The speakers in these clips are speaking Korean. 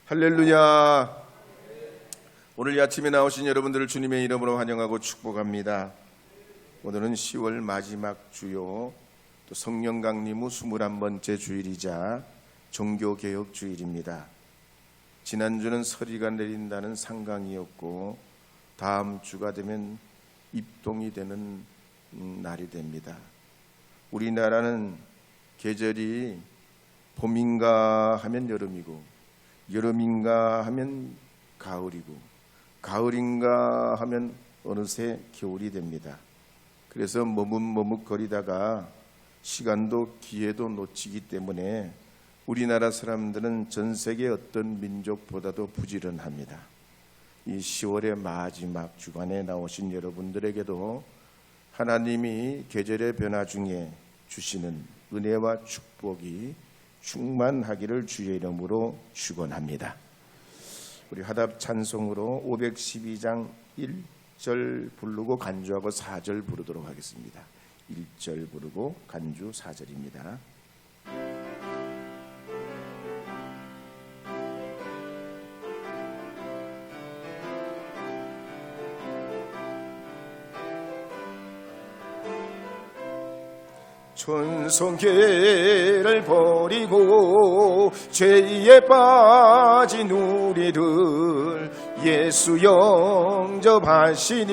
할렐루야. 오늘 이 아침에 나오신 여러분들을 주님의 이름으로 환영하고 축복합니다. 오늘은 10월 마지막 주요, 또 성령 강림 후 21번째 주일이자 종교개혁 주일입니다. 지난주는 서리가 내린다는 상강이었고 다음 주가 되면 입동이 되는 날이 됩니다. 우리나라는 계절이 봄인가 하면 여름이고, 여름인가 하면 가을이고, 가을인가 하면 어느새 겨울이 됩니다. 그래서 머뭇머뭇거리다가 시간도 기회도 놓치기 때문에 우리나라 사람들은 전 세계 어떤 민족보다도 부지런합니다. 이 10월의 마지막 주간에 나오신 여러분들에게도 하나님이 계절의 변화 중에 주시는 은혜와 축복이 충만하기를 주의 이름으로 축원합니다. 우리 화답 찬송으로 512장 1절 부르고 간주하고 4절 부르도록 하겠습니다. 1절 부르고 간주 4절입니다. 천성계를 버리고 죄에 빠진 우리를 예수 영접하시니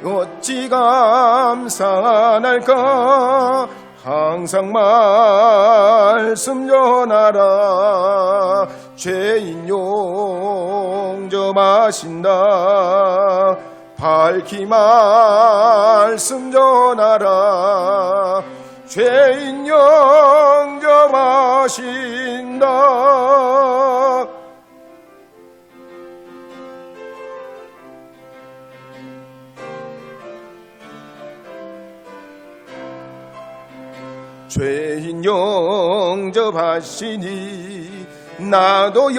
어찌 감사할까. 항상 말씀 전하라. 죄인 용접하신다. 밝히 말씀 전하라. 죄인 영접하신다. 죄인 영접하시니 나도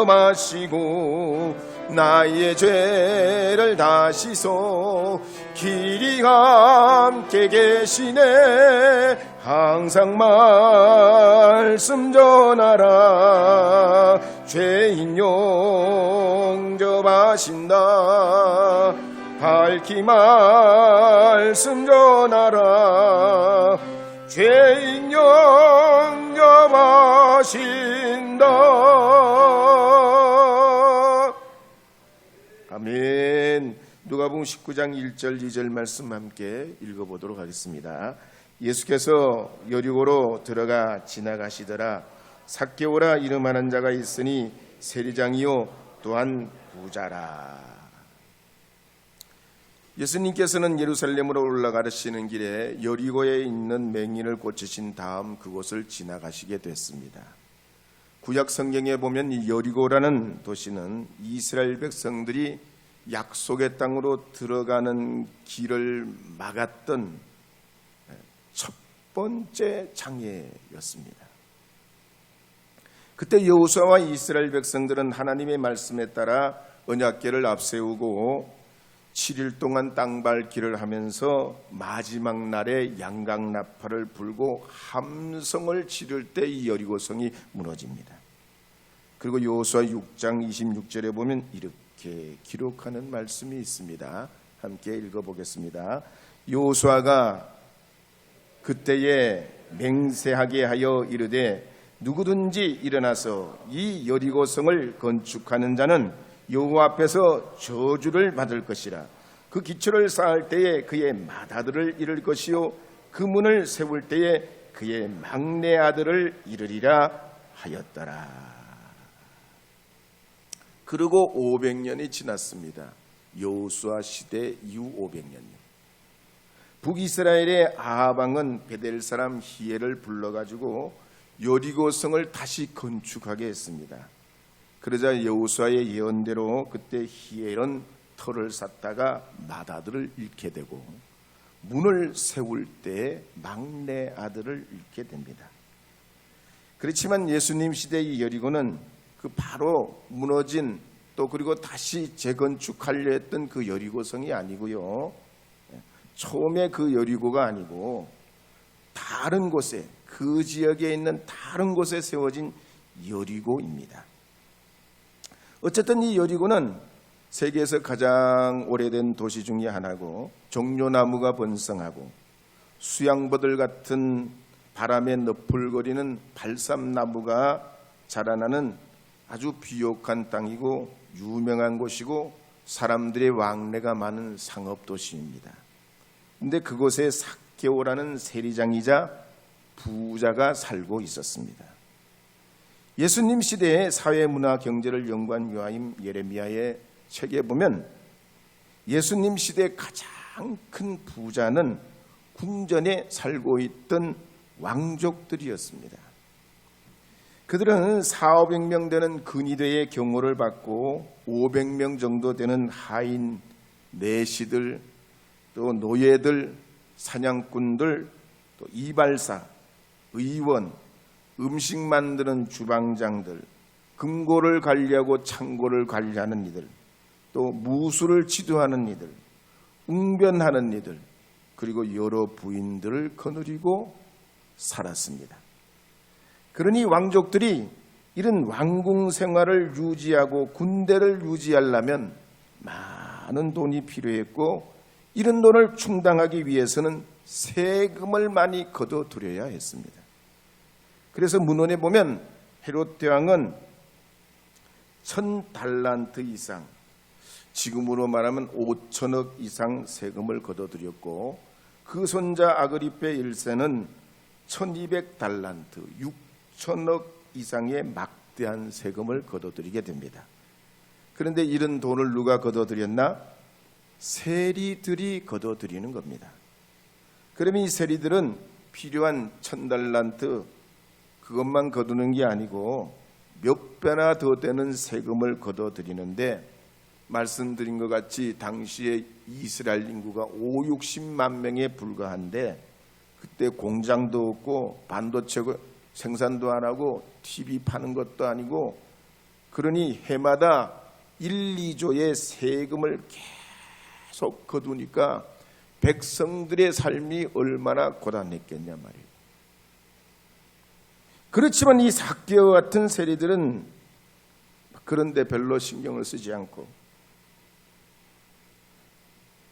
영접하시고 나의 죄를 다 씻어 길이 함께 계시네. 항상 말씀 전하라. 죄인 용접하신다. 밝히 말씀 전하라. 죄인 영접하신다. 아멘. 누가복음 19장 1절 2절 말씀 함께 읽어보도록 하겠습니다. 예수께서 여리고로 들어가 지나가시더라. 삭개오라 이름하는 자가 있으니 세리장이요 또한 부자라. 예수님께서는 예루살렘으로 올라가시는 길에 여리고에 있는 맹인을 고치신 다음 그곳을 지나가시게 됐습니다. 구약 성경에 보면 이 여리고라는 도시는 이스라엘 백성들이 약속의 땅으로 들어가는 길을 막았던 첫 번째 장애였습니다. 그때 여호수아와 이스라엘 백성들은 하나님의 말씀에 따라 언약궤를 앞세우고 7일 동안 땅밟기를 하면서 마지막 날에 양강나팔을 불고 함성을 지를 때 이 여리고성이 무너집니다. 그리고 여호수아 6장 26절에 보면 이렇게 기록하는 말씀이 있습니다. 함께 읽어보겠습니다. 여호수아가 그때에 맹세하게 하여 이르되 누구든지 일어나서 이 여리고성을 건축하는 자는 여호와 앞에서 저주를 받을 것이라. 그 기초를 쌓을 때에 그의 맏아들을 이룰 것이요 그 문을 세울 때에 그의 막내 아들을 이르리라 하였더라. 그리고 500년이 지났습니다. 여호수아 시대 이후 500년이요. 북이스라엘의 아합 왕은 베델 사람 히엘을 불러가지고 여리고성을 다시 건축하게 했습니다. 그러자 여호수아의 예언대로 그때 히엘은 터를 쌓다가 맏아들을 잃게 되고 문을 세울 때 막내 아들을 잃게 됩니다. 그렇지만 예수님 시대의 여리고는 그 바로 무너진 또 그리고 다시 재건축하려 했던 그 여리고성이 아니고요. 처음에 그 여리고가 아니고 다른 곳에 그 지역에 있는 다른 곳에 세워진 여리고입니다. 어쨌든 이 여리고는 세계에서 가장 오래된 도시 중에 하나고, 종려나무가 번성하고 수양버들 같은 바람에 너풀거리는 발삼나무가 자라나는 아주 비옥한 땅이고 유명한 곳이고 사람들의 왕래가 많은 상업도시입니다. 그런데 그곳에 삭개오라는 세리장이자 부자가 살고 있었습니다. 예수님 시대의 사회, 문화, 경제를 연구한 요한임 예레미야의 책에 보면 예수님 시대의 가장 큰 부자는 궁전에 살고 있던 왕족들이었습니다. 그들은 400~500명 되는 근위대의 경호를 받고 500명 정도 되는 하인, 내시들, 또 노예들, 사냥꾼들, 또 이발사, 의원, 음식 만드는 주방장들, 금고를 관리하고 창고를 관리하는 이들, 또 무술을 지도하는 이들, 웅변하는 이들, 그리고 여러 부인들을 거느리고 살았습니다. 그러니 왕족들이 이런 왕궁 생활을 유지하고 군대를 유지하려면 많은 돈이 필요했고, 이런 돈을 충당하기 위해서는 세금을 많이 걷어들여야 했습니다. 그래서 문헌에 보면 헤롯 대왕은 1000달란트 이상, 지금으로 말하면 5천억 이상 세금을 걷어들였고, 그 손자 아그리페 1세는 1200달란트, 6천억 이상의 막대한 세금을 걷어들이게 됩니다. 그런데 이런 돈을 누가 걷어들였나? 세리들이 걷어들이는 겁니다. 그러면 이 세리들은 필요한 1000달란트 그것만 거두는 게 아니고 몇 배나 더 되는 세금을 걷어들이는데, 말씀드린 것 같이 당시에 이스라엘 인구가 5~60만 명에 불과한데, 그때 공장도 없고 반도체 생산도 안 하고 TV 파는 것도 아니고, 그러니 해마다 1~2조의 세금을 계속 거두니까 백성들의 삶이 얼마나 고단했겠냐 말이에요. 그렇지만 이 삭개와 같은 세리들은 그런데 별로 신경을 쓰지 않고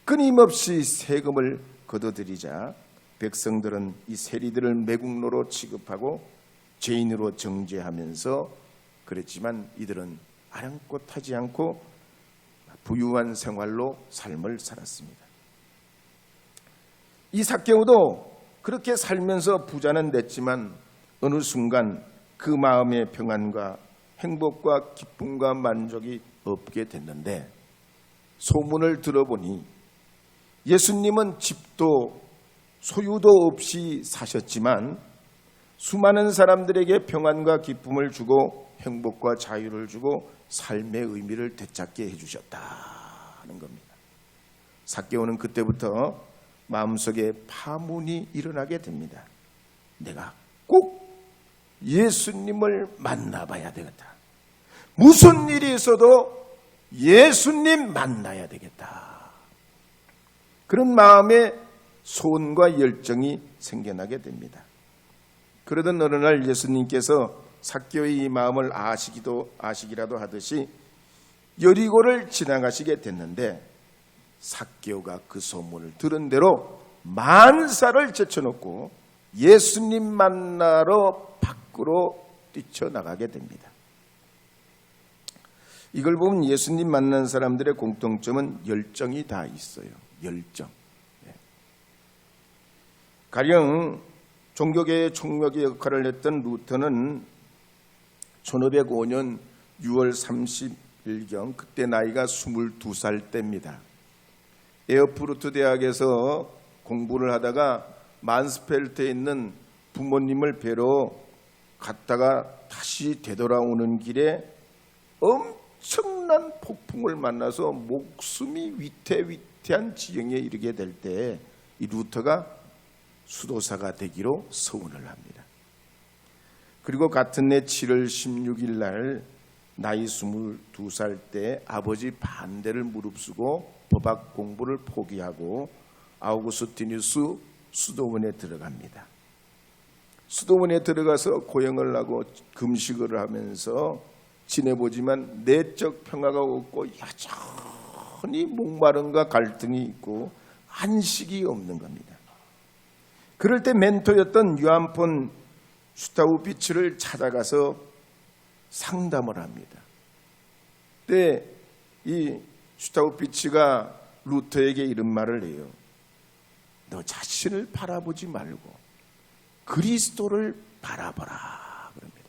끊임없이 세금을 걷어들이자 백성들은 이 세리들을 매국노로 취급하고 죄인으로 정죄하면서 그랬지만 이들은 아랑곳하지 않고 부유한 생활로 삶을 살았습니다. 이 삭개오도 그렇게 살면서 부자는 됐지만 어느 순간 그 마음의 평안과 행복과 기쁨과 만족이 없게 됐는데, 소문을 들어보니 예수님은 집도 소유도 없이 사셨지만 수많은 사람들에게 평안과 기쁨을 주고 행복과 자유를 주고 삶의 의미를 되찾게 해주셨다는 겁니다. 삭개오는 그때부터 마음속에 파문이 일어나게 됩니다. 내가 꼭 예수님을 만나봐야 되겠다. 무슨 일이 있어도 예수님 만나야 되겠다. 그런 마음에 소원과 열정이 생겨나게 됩니다. 그러던 어느 날 예수님께서 삭개오의 이 마음을 아시기라도 하듯이 여리고를 지나가시게 됐는데, 삭개오가 그 소문을 들은 대로 만사를 제쳐놓고 예수님 만나러 밖으로 뛰쳐나가게 됩니다. 이걸 보면 예수님 만난 사람들의 공통점은 열정이 다 있어요. 열정. 가령 종교계의 총명의 역할을 했던 루터는 1505년 6월 30일경 그때 나이가 22살 때입니다. 에어프루트 대학에서 공부를 하다가 만스펠트에 있는 부모님을 뵈러 갔다가 다시 되돌아오는 길에 엄청난 폭풍을 만나서 목숨이 위태위태한 지경에 이르게 될 때 이 루터가 수도사가 되기로 서원을 합니다. 그리고 같은 해 7월 16일 날 나이 22살 때 아버지 반대를 무릅쓰고 법학 공부를 포기하고 아우구스티누스 수도원에 들어갑니다. 수도원에 들어가서 고행을 하고 금식을 하면서 지내보지만 내적 평화가 없고 여전히 목마름과 갈등이 있고 안식이 없는 겁니다. 그럴 때 멘토였던 요한 폰 슈타우비츠를 찾아가서 상담을 합니다. 그때 이 슈타우비츠가 루터에게 이런 말을 해요. 너 자신을 바라보지 말고 그리스도를 바라보라 그럽니다.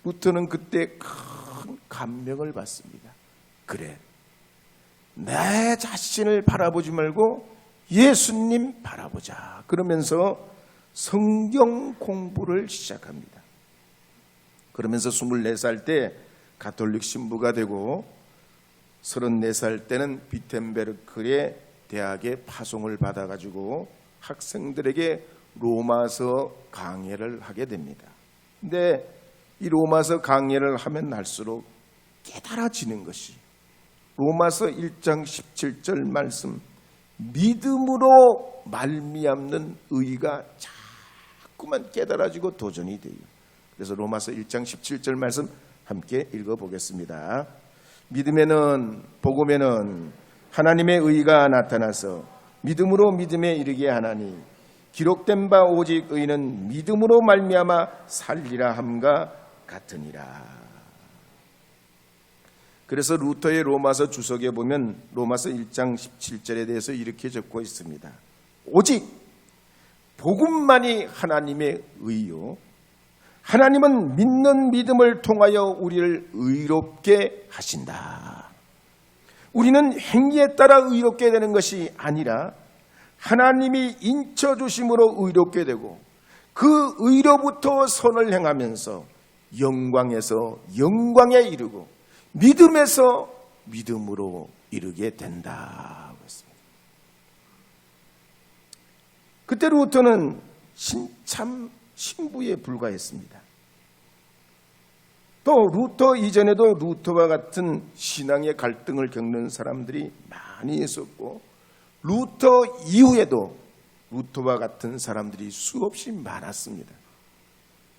루터는 그때 큰 감명을 받습니다. 그래, 내 자신을 바라보지 말고 예수님 바라보자. 그러면서 성경 공부를 시작합니다. 그러면서 24살 때 가톨릭 신부가 되고 34살 때는 비텐베르크의 대학에 파송을 받아가지고 학생들에게 로마서 강해를 하게 됩니다. 근데 이 로마서 강해를 하면 할수록 깨달아지는 것이 로마서 1장 17절 말씀, 믿음으로 말미암는 의가 자꾸만 깨달아지고 도전이 돼요. 그래서 로마서 1장 17절 말씀 함께 읽어보겠습니다. 믿음에는 복음에는 하나님의 의가 나타나서 믿음으로 믿음에 이르게 하나니 기록된 바 오직 의는 믿음으로 말미암아 살리라 함과 같으니라. 그래서 루터의 로마서 주석에 보면 로마서 1장 17절에 대해서 이렇게 적고 있습니다. 오직 복음만이 하나님의 의요 하나님은 믿는 믿음을 통하여 우리를 의롭게 하신다. 우리는 행위에 따라 의롭게 되는 것이 아니라 하나님이 인쳐주심으로 의롭게 되고 그 의로부터 선을 행하면서 영광에서 영광에 이르고 믿음에서 믿음으로 이르게 된다. 그때 루터는 신참 신부에 불과했습니다. 또 루터 이전에도 루터와 같은 신앙의 갈등을 겪는 사람들이 많이 있었고 루터 이후에도 루터와 같은 사람들이 수없이 많았습니다.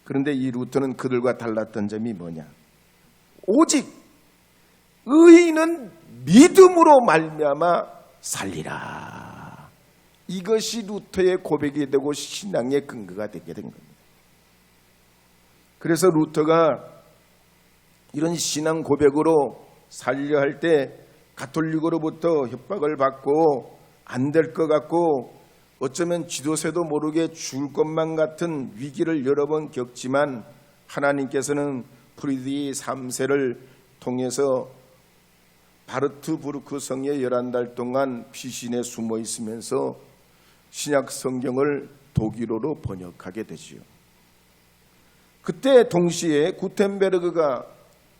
그런데 이 루터는 그들과 달랐던 점이 뭐냐? 오직 의인은 믿음으로 말미암아 살리라. 이것이 루터의 고백이 되고 신앙의 근거가 되게 된 겁니다. 그래서 루터가 이런 신앙 고백으로 살려 할 때 가톨릭으로부터 협박을 받고 안 될 것 같고 어쩌면 지도세도 모르게 죽을 것만 같은 위기를 여러 번 겪지만 하나님께서는 프리드리 3세를 통해서 바르트부르크 성에 11달 동안 피신에 숨어 있으면서 신약 성경을 독일어로 번역하게 되지요. 그때 동시에 구텐베르그가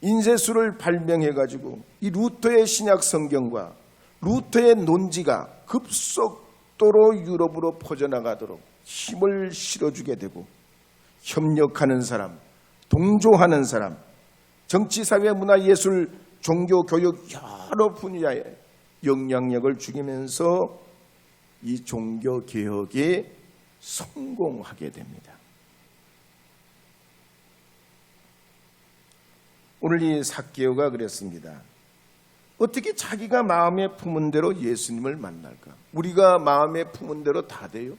인쇄술을 발명해가지고 이 루터의 신약 성경과 루터의 논지가 급속도로 유럽으로 퍼져나가도록 힘을 실어주게 되고 협력하는 사람, 동조하는 사람, 정치, 사회, 문화, 예술, 종교, 교육 여러 분야에 영향력을 주면서 이 종교 개혁에 성공하게 됩니다. 오늘 이 삭개오가 그랬습니다. 어떻게 자기가 마음에 품은 대로 예수님을 만날까? 우리가 마음에 품은 대로 다 돼요?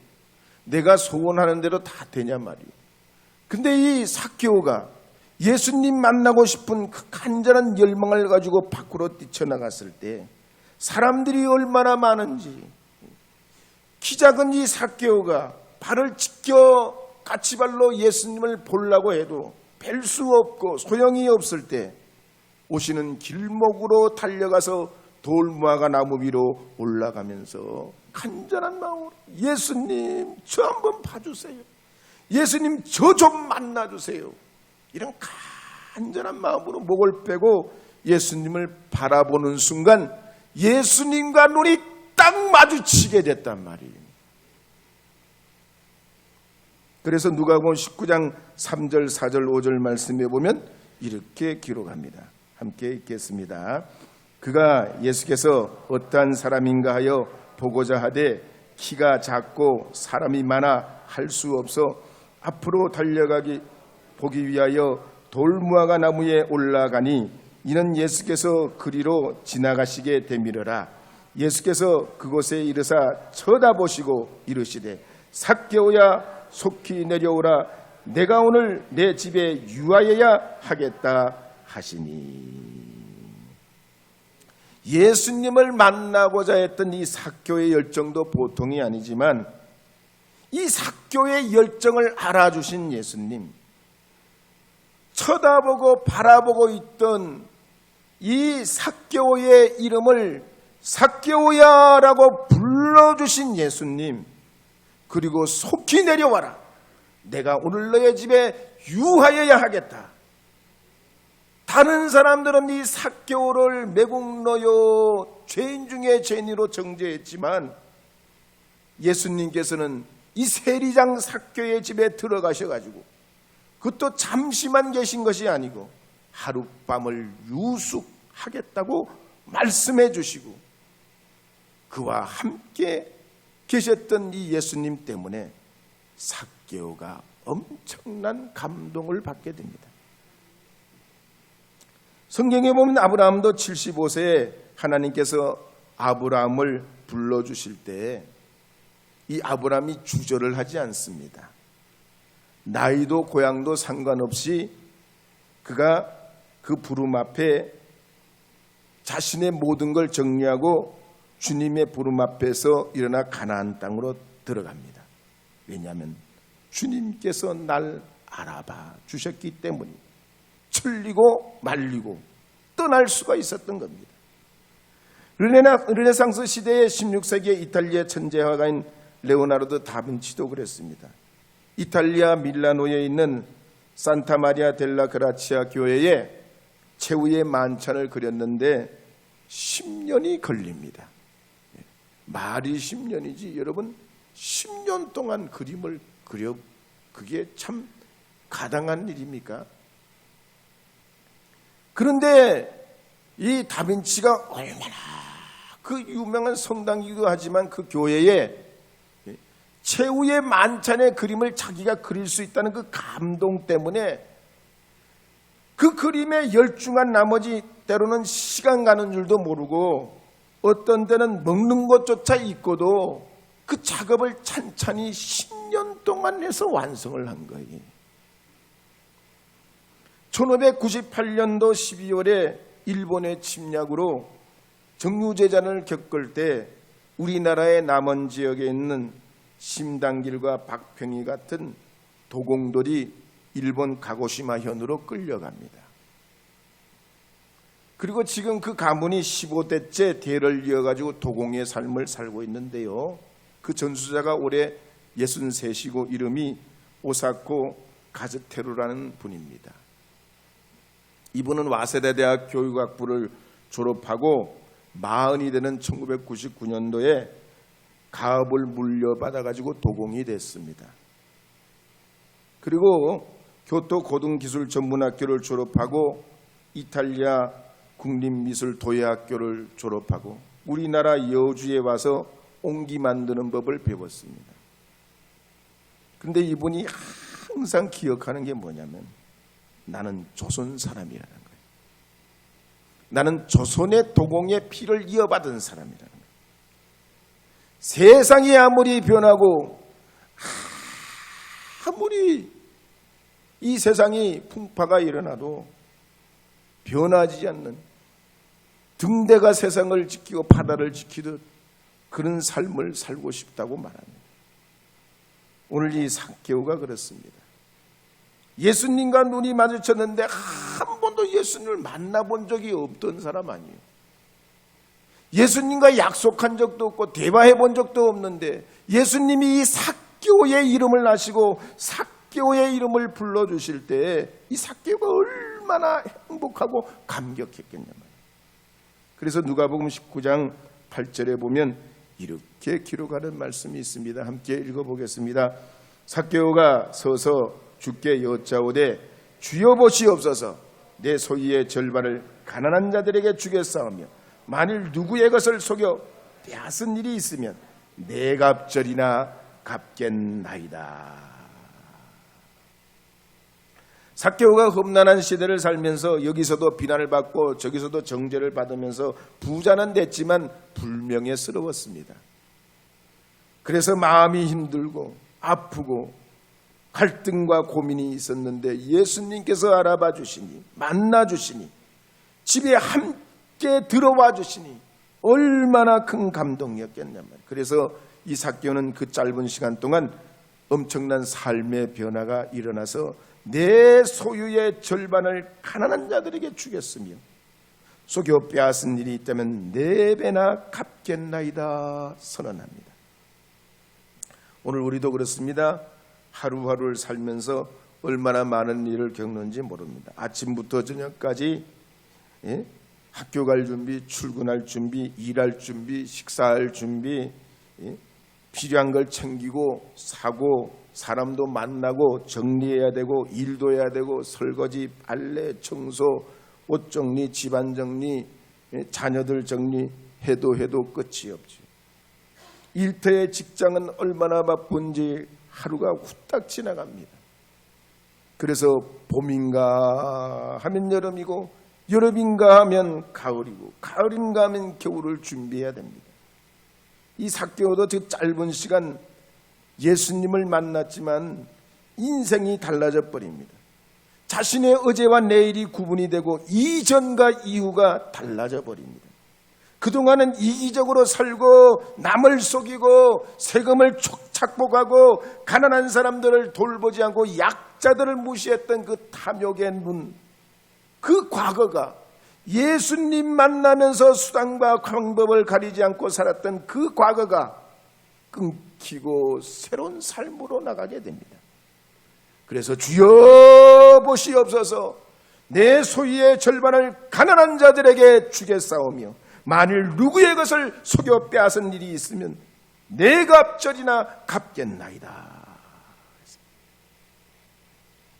내가 소원하는 대로 다 되냐 말이에요. 근데 이 삭개오가 예수님 만나고 싶은 그 간절한 열망을 가지고 밖으로 뛰쳐나갔을 때 사람들이 얼마나 많은지, 키 작은 이 삭개오가 발을 찢겨 까치발로 예수님을 보려고 해도 뵐 수 없고 소용이 없을 때 오시는 길목으로 달려가서 돌무화과 나무 위로 올라가면서 간절한 마음으로 예수님 저 한번 봐주세요. 예수님 저 좀 만나주세요. 이런 간절한 마음으로 목을 빼고 예수님을 바라보는 순간 예수님과 눈이 딱 마주치게 됐단 말이에요. 그래서 누가복음 19장 3절, 4절, 5절 말씀에 보면 이렇게 기록합니다. 함께 읽겠습니다. 그가 예수께서 어떠한 사람인가 하여 보고자 하되 키가 작고 사람이 많아 할 수 없어 앞으로 달려가기 보기 위하여 돌무화과 나무에 올라가니 이는 예수께서 그리로 지나가시게 되밀어라. 예수께서 그곳에 이르사 쳐다보시고 이르시되 삭개오야 속히 내려오라. 내가 오늘 내 집에 유하여야 하겠다 하시니. 예수님을 만나고자 했던 이 삭개오의 열정도 보통이 아니지만 이 삭개오의 열정을 알아주신 예수님, 쳐다보고 바라보고 있던 이 삭개오의 이름을 삭개오야라고 불러주신 예수님, 그리고 속히 내려와라. 내가 오늘 너의 집에 유하여야 하겠다. 다른 사람들은 이 삭개오를 매국노요 죄인 중에 죄인으로 정죄했지만 예수님께서는 이 세리장 삭개오의 집에 들어가셔가지고 그것도 잠시만 계신 것이 아니고 하룻밤을 유숙하겠다고 말씀해 주시고 그와 함께 계셨던 이 예수님 때문에 삭개오가 엄청난 감동을 받게 됩니다. 성경에 보면 아브라함도 75세에 하나님께서 아브라함을 불러주실 때 이 아브라함이 주저를 하지 않습니다. 나이도 고향도 상관없이 그가 그 부름 앞에 자신의 모든 걸 정리하고 주님의 부름 앞에서 일어나 가나안 땅으로 들어갑니다. 왜냐하면 주님께서 날 알아봐 주셨기 때문에 틀리고 말리고 떠날 수가 있었던 겁니다. 르네상스 시대의 16세기의 이탈리아 천재화가인 레오나르도 다빈치도 그랬습니다. 이탈리아 밀라노에 있는 산타 마리아 델라 그라치아 교회에 최후의 만찬을 그렸는데 10년이 걸립니다. 말이 10년이지 여러분 10년 동안 그림을 그려 그게 참 가당한 일입니까? 그런데 이 다빈치가 얼마나 그 유명한 성당이기도 하지만 그 교회에 최후의 만찬의 그림을 자기가 그릴 수 있다는 그 감동 때문에 그 그림에 열중한 나머지 때로는 시간 가는 줄도 모르고 어떤 때는 먹는 것조차 있고도 그 작업을 찬찬히 10년 동안 해서 완성을 한 거예요. 1598년도 12월에 일본의 침략으로 정유재난을 겪을 때 우리나라의 남원 지역에 있는 심당길과 박평이 같은 도공들이 일본 가고시마 현으로 끌려갑니다. 그리고 지금 그 가문이 15대째 대를 이어가지고 도공의 삶을 살고 있는데요. 그 전수자가 올해 63이고 이름이 오사코 가즈테루라는 분입니다. 이분은 와세다 대학 교육학부를 졸업하고 40이 되는 1999년도에 가업을 물려받아가지고 도공이 됐습니다. 그리고 교토 고등기술전문학교를 졸업하고 이탈리아 국립미술도예학교를 졸업하고 우리나라 여주에 와서 옹기 만드는 법을 배웠습니다. 그런데 이분이 항상 기억하는 게 뭐냐면 나는 조선 사람이라는 거예요. 나는 조선의 도공의 피를 이어받은 사람이라는 거예요. 세상이 아무리 변하고 아무리 이 세상이 풍파가 일어나도 변하지 않는 등대가 세상을 지키고 바다를 지키듯 그런 삶을 살고 싶다고 말합니다. 오늘 이 삭개오가 그렇습니다. 예수님과 눈이 마주쳤는데 한 번도 예수님을 만나본 적이 없던 사람 아니에요. 예수님과 약속한 적도 없고 대화해 본 적도 없는데 예수님이 이 삭개오의 이름을 아시고 삭개오의 이름을 불러주실 때 이 삭개오가 얼마나 행복하고 감격했겠냐 말이에요. 그래서 누가복음 19장 8절에 보면 이렇게 기록하는 말씀이 있습니다. 함께 읽어보겠습니다. 삭개오가 서서 주께 여짜오되 주여 보시옵소서 내 소유의 절반을 가난한 자들에게 주겠사오며 만일 누구의 것을 속여 빼앗은 일이 있으면 네 갑절이나 갚겠나이다. 삭개오가 험난한 시대를 살면서 여기서도 비난을 받고 저기서도 정죄를 받으면서 부자는 됐지만 불명예스러웠습니다. 그래서 마음이 힘들고 아프고 갈등과 고민이 있었는데 예수님께서 알아봐 주시니, 만나 주시니, 집에 함께 들어와 주시니 얼마나 큰 감동이었겠냔 말이에요. 그래서 이 삭개오는 그 짧은 시간 동안 엄청난 삶의 변화가 일어나서 내 소유의 절반을 가난한 자들에게 주겠으며 속여 빼앗은 일이 있다면 4배나 갚겠나이다 선언합니다. 오늘 우리도 그렇습니다. 하루하루를 살면서 얼마나 많은 일을 겪는지 모릅니다. 아침부터 저녁까지 학교 갈 준비, 출근할 준비, 일할 준비, 식사할 준비, 필요한 걸 챙기고 사고, 사람도 만나고 정리해야 되고 일도 해야 되고 설거지, 빨래, 청소, 옷 정리, 집안 정리, 자녀들 정리 해도 끝이 없지. 일터의 직장은 얼마나 바쁜지 하루가 후딱 지나갑니다. 그래서 봄인가 하면 여름이고 여름인가 하면 가을이고 가을인가 하면 겨울을 준비해야 됩니다. 이 삭개오도 그 짧은 시간 예수님을 만났지만 인생이 달라져 버립니다. 자신의 어제와 내일이 구분이 되고 이전과 이후가 달라져 버립니다. 그동안은 이기적으로 살고 남을 속이고 세금을 착복하고 가난한 사람들을 돌보지 않고 약자들을 무시했던 그 탐욕의 눈, 그 과거가 예수님 만나면서 수단과 방법을 가리지 않고 살았던 그 과거가 끊기고 새로운 삶으로 나가게 됩니다. 그래서 주여 보시옵소서, 내 소유의 절반을 가난한 자들에게 주겠사오며 만일 누구의 것을 속여 빼앗은 일이 있으면 내 값절이나 갚겠나이다.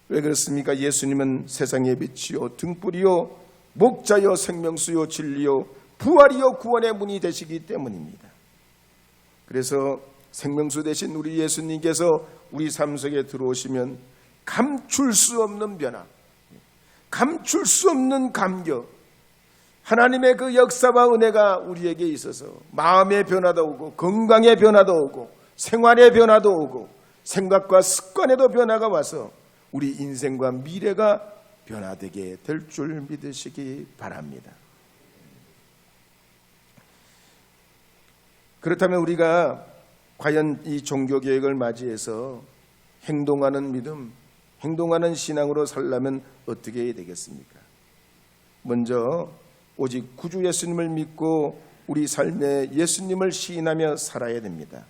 왜 그렇습니까? 예수님은 세상의 빛이요 등불이요 목자요 생명수요 진리요 부활이요 구원의 문이 되시기 때문입니다. 그래서 생명수 되신 우리 예수님께서 우리 삶 속에 들어오시면 감출 수 없는 변화, 감출 수 없는 감격, 하나님의 그 역사와 은혜가 우리에게 있어서 마음의 변화도 오고 건강의 변화도 오고 생활의 변화도 오고 생각과 습관에도 변화가 와서 우리 인생과 미래가 변화되게 될 줄 믿으시기 바랍니다. 그렇다면 우리가 과연 이 종교개혁을 맞이해서 행동하는 믿음, 행동하는 신앙으로 살려면 어떻게 해야 되겠습니까? 먼저 오직 구주 예수님을 믿고 우리 삶에 예수님을 시인하며 살아야 됩니다.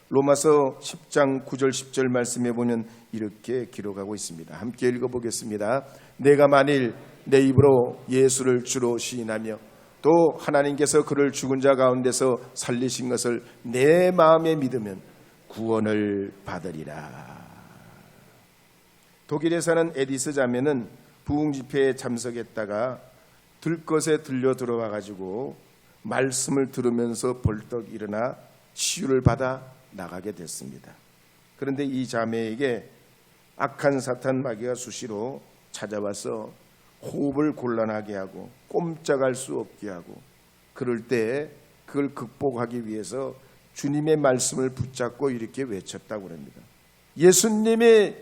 로마서 10장 9절 10절 말씀에 보면 이렇게 기록하고 있습니다. 함께 읽어보겠습니다. 내가 만일 내 입으로 예수를 주로 시인하며 또 하나님께서 그를 죽은 자 가운데서 살리신 것을 내 마음에 믿으면 구원을 받으리라. 독일에 사는 에디스 자매는 부흥 집회에 참석했다가 들것에 들려 들어와 가지고 말씀을 들으면서 벌떡 일어나 치유를 받아 나가게 됐습니다. 그런데 이 자매에게 악한 사탄 마귀가 수시로 찾아와서 호흡을 곤란하게 하고 꼼짝할 수 없게 하고 그럴 때 그걸 극복하기 위해서 주님의 말씀을 붙잡고 이렇게 외쳤다고 합니다. 예수님이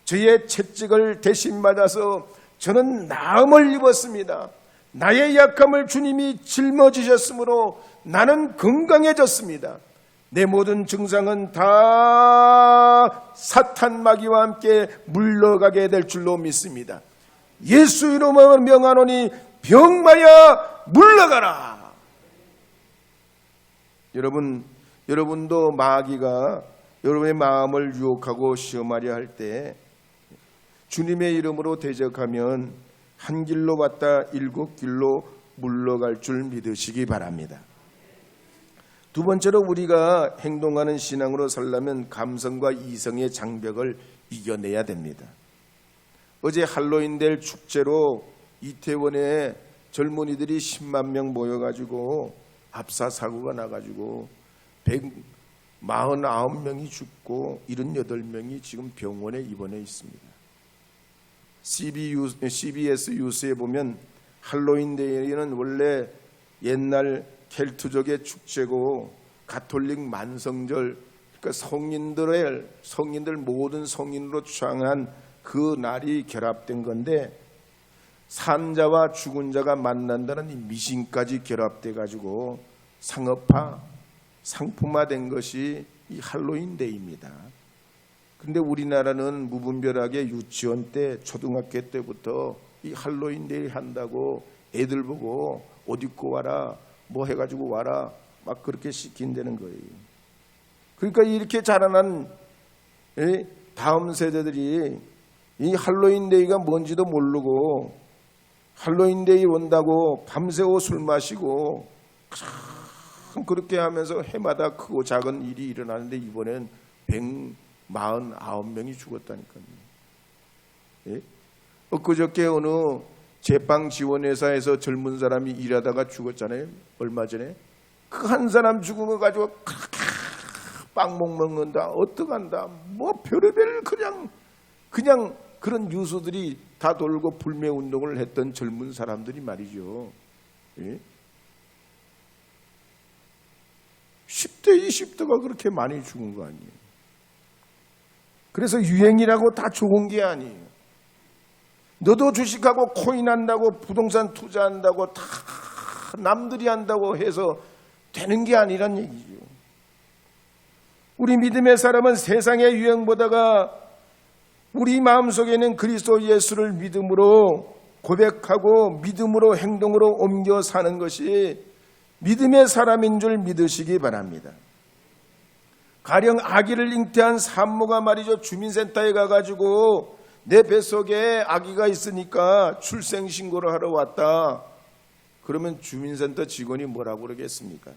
저의 채찍을 대신 맞아서 저는 나음을 입었습니다. 나의 약함을 주님이 짊어지셨으므로 나는 건강해졌습니다. 내 모든 증상은 다 사탄 마귀와 함께 물러가게 될 줄로 믿습니다. 예수 이름으로 명하노니 병마야 물러가라. 여러분도 마귀가 여러분의 마음을 유혹하고 시험하려 할 때 주님의 이름으로 대적하면 한 길로 왔다 7길로 물러갈 줄 믿으시기 바랍니다. 두 번째로 우리가 행동하는 신앙으로 살려면 감성과 이성의 장벽을 이겨내야 됩니다. 어제 할로윈델 축제로 이태원에 젊은이들이 10만 명 모여가지고 압사 사고가 나가지고 149명이 죽고 78명이 지금 병원에 입원해 있습니다. CBS 뉴스에 보면 할로윈데이는 원래 옛날 켈트족의 축제고 가톨릭 만성절, 그러니까 성인들 모든 성인으로 추앙한 그 날이 결합된 건데, 산자와 죽은 자가 만난다는 이 미신까지 결합돼 가지고 상품화된 것이 이 할로윈데이입니다. 그런데 우리나라는 무분별하게 유치원 때, 초등학교 때부터 이 할로윈데이 한다고 애들 보고 옷 입고 와라, 뭐 해가지고 와라, 막 그렇게 시킨다는 거예요. 그러니까 이렇게 자라난 다음 세대들이 이 할로윈데이가 뭔지도 모르고, 할로윈데이 온다고 밤새워 술 마시고 그렇게 하면서 해마다 크고 작은 일이 일어나는데, 이번엔 149명이 죽었다니까요. 예? 엊그저께 어느 제빵 지원회사에서 젊은 사람이 일하다가 죽었잖아요. 얼마 전에. 그 한 사람 죽은 거 가지고 그렇게 빵 못 먹는다, 어떡한다, 뭐 별의별 그냥 그런 뉴스들이 다 돌고 불매운동을 했던 젊은 사람들이 말이죠. 예? 10대, 20대가 그렇게 많이 죽은 거 아니에요. 그래서 유행이라고 다 좋은 게 아니에요. 너도 주식하고 코인 한다고, 부동산 투자한다고 다 남들이 한다고 해서 되는 게 아니란 얘기죠. 우리 믿음의 사람은 세상의 유행보다가 우리 마음속에는 그리스도 예수를 믿음으로 고백하고 믿음으로 행동으로 옮겨 사는 것이 믿음의 사람인 줄 믿으시기 바랍니다. 가령 아기를 잉태한 산모가 말이죠, 주민센터에 가가지고 내 뱃속에 아기가 있으니까 출생신고를 하러 왔다. 그러면 주민센터 직원이 뭐라고 그러겠습니까?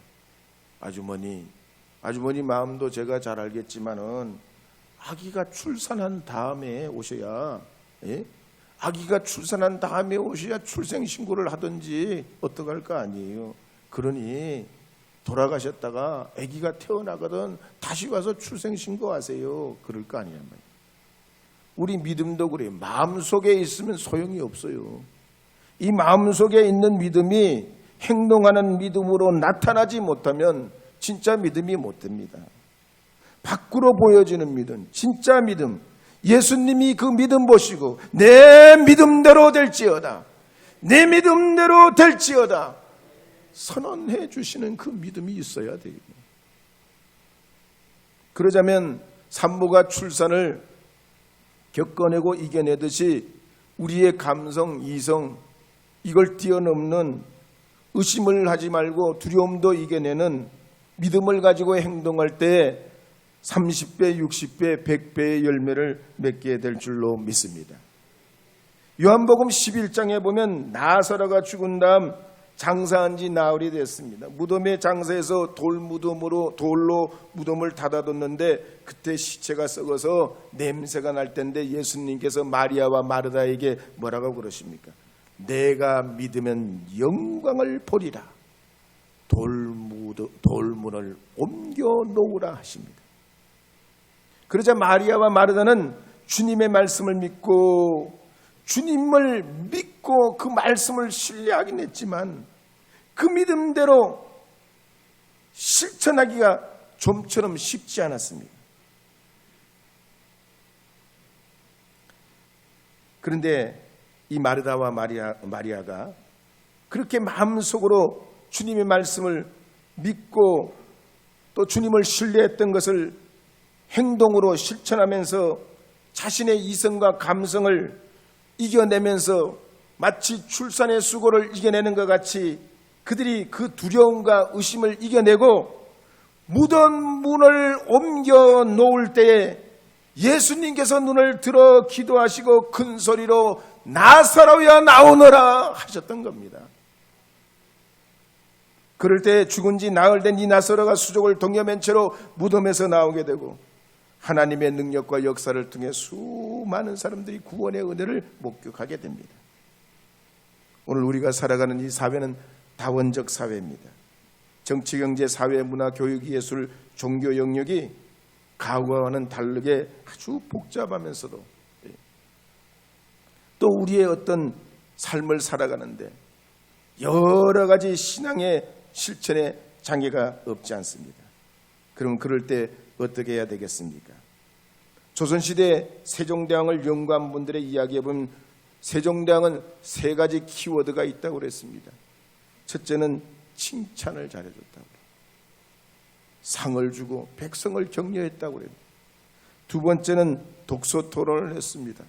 아주머니 마음도 제가 잘 알겠지만은 아기가 출산한 다음에 오셔야, 예? 아기가 출산한 다음에 오셔야 출생신고를 하든지 어떡할 거 아니에요. 그러니 돌아가셨다가 아기가 태어나거든 다시 와서 출생신고하세요. 그럴 거 아니란 말이에요. 우리 믿음도 그래요. 마음속에 있으면 소용이 없어요. 이 마음속에 있는 믿음이 행동하는 믿음으로 나타나지 못하면 진짜 믿음이 못 됩니다. 밖으로 보여지는 믿음, 진짜 믿음, 예수님이 그 믿음 보시고 내 믿음대로 될지어다, 내 믿음대로 될지어다 선언해 주시는 그 믿음이 있어야 돼요. 그러자면 산모가 출산을 겪어내고 이겨내듯이 우리의 감성, 이성, 이걸 뛰어넘는, 의심을 하지 말고 두려움도 이겨내는 믿음을 가지고 행동할 때 30배, 60배, 100배의 열매를 맺게 될 줄로 믿습니다. 요한복음 11장에 보면 나사로가 죽은 다음 장사한 지 나흘이 됐습니다. 무덤에 장사해서 돌로 무덤을 닫아뒀는데 그때 시체가 썩어서 냄새가 날 텐데 예수님께서 마리아와 마르다에게 뭐라고 그러십니까? 내가 믿으면 영광을 보리라. 돌문을 옮겨 놓으라 하십니다. 그러자 마리아와 마르다는 주님의 말씀을 믿고 그 말씀을 신뢰하긴 했지만 그 믿음대로 실천하기가 좀처럼 쉽지 않았습니다. 그런데 이 마르다와 마리아가 그렇게 마음속으로 주님의 말씀을 믿고 또 주님을 신뢰했던 것을 행동으로 실천하면서 자신의 이성과 감성을 이겨내면서 마치 출산의 수고를 이겨내는 것 같이 그들이 그 두려움과 의심을 이겨내고 무덤 문을 옮겨 놓을 때에 예수님께서 눈을 들어 기도하시고 큰 소리로 나사로야 나오너라 하셨던 겁니다. 그럴 때 죽은 지 나흘 된 이 나사로가 수족을 동여맨 채로 무덤에서 나오게 되고 하나님의 능력과 역사를 통해 수많은 사람들이 구원의 은혜를 목격하게 됩니다. 오늘 우리가 살아가는 이 사회는 다원적 사회입니다. 정치, 경제, 사회, 문화, 교육, 예술, 종교 영역이 과거와는 다르게 아주 복잡하면서도 또 우리의 어떤 삶을 살아가는데 여러 가지 신앙의 실천에 장애가 없지 않습니다. 그럼 그럴 때 어떻게 해야 되겠습니까? 조선시대 세종대왕을 연구한 분들의 이야기에 보면 세종대왕은 3가지 키워드가 있다고 그랬습니다. 첫째는 칭찬을 잘해줬다고, 상을 주고 백성을 격려했다고 그래요. 두 번째는 독서 토론을 했습니다.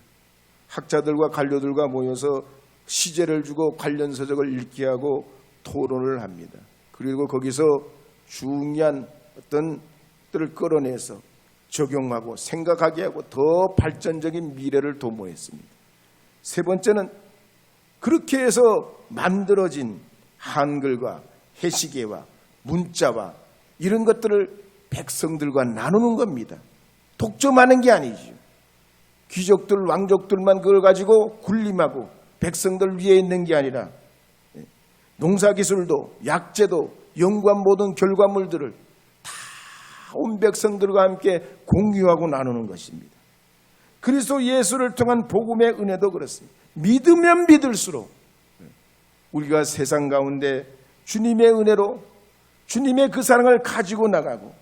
학자들과 관료들과 모여서 시제를 주고 관련 서적을 읽게 하고 토론을 합니다. 그리고 거기서 중요한 어떤 것들을 끌어내서 적용하고 생각하게 하고 더 발전적인 미래를 도모했습니다. 세 번째는 그렇게 해서 만들어진 한글과 해시계와 문자와 이런 것들을 백성들과 나누는 겁니다. 독점하는 게 아니죠. 귀족들, 왕족들만 그걸 가지고 군림하고 백성들 위에 있는 게 아니라 농사기술도 약재도 연구한 모든 결과물들을 다 온 백성들과 함께 공유하고 나누는 것입니다. 그리스도 예수를 통한 복음의 은혜도 그렇습니다. 믿으면 믿을수록 우리가 세상 가운데 주님의 은혜로 주님의 그 사랑을 가지고 나가고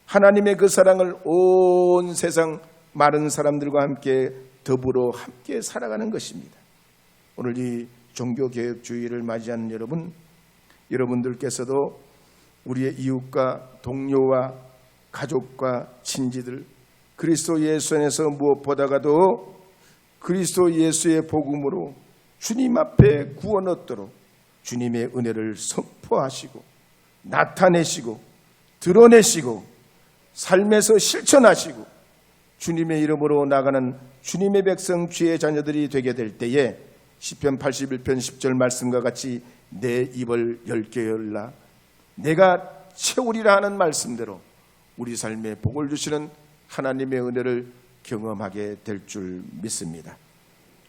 하나님의 그 사랑을 온 세상 많은 사람들과 함께 더불어 함께 살아가는 것입니다. 오늘 이 종교개혁주의를 맞이하는 여러분들께서도 우리의 이웃과 동료와 가족과 친지들 그리스도 예수 안에서 무엇보다가도 그리스도 예수의 복음으로 주님 앞에 구원 얻도록 주님의 은혜를 선포하시고 나타내시고 드러내시고 삶에서 실천하시고 주님의 이름으로 나가는 주님의 백성 주의 자녀들이 되게 될 때에 시편 81편 10절 말씀과 같이 내 입을 열게 열라 내가 채우리라 하는 말씀대로 우리 삶에 복을 주시는 하나님의 은혜를 경험하게 될 줄 믿습니다.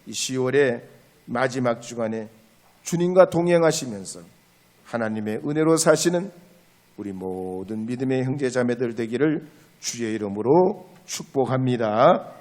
이 10월의 마지막 주간에 주님과 동행하시면서 하나님의 은혜로 사시는 우리 모든 믿음의 형제 자매들 되기를 주의 이름으로 축복합니다.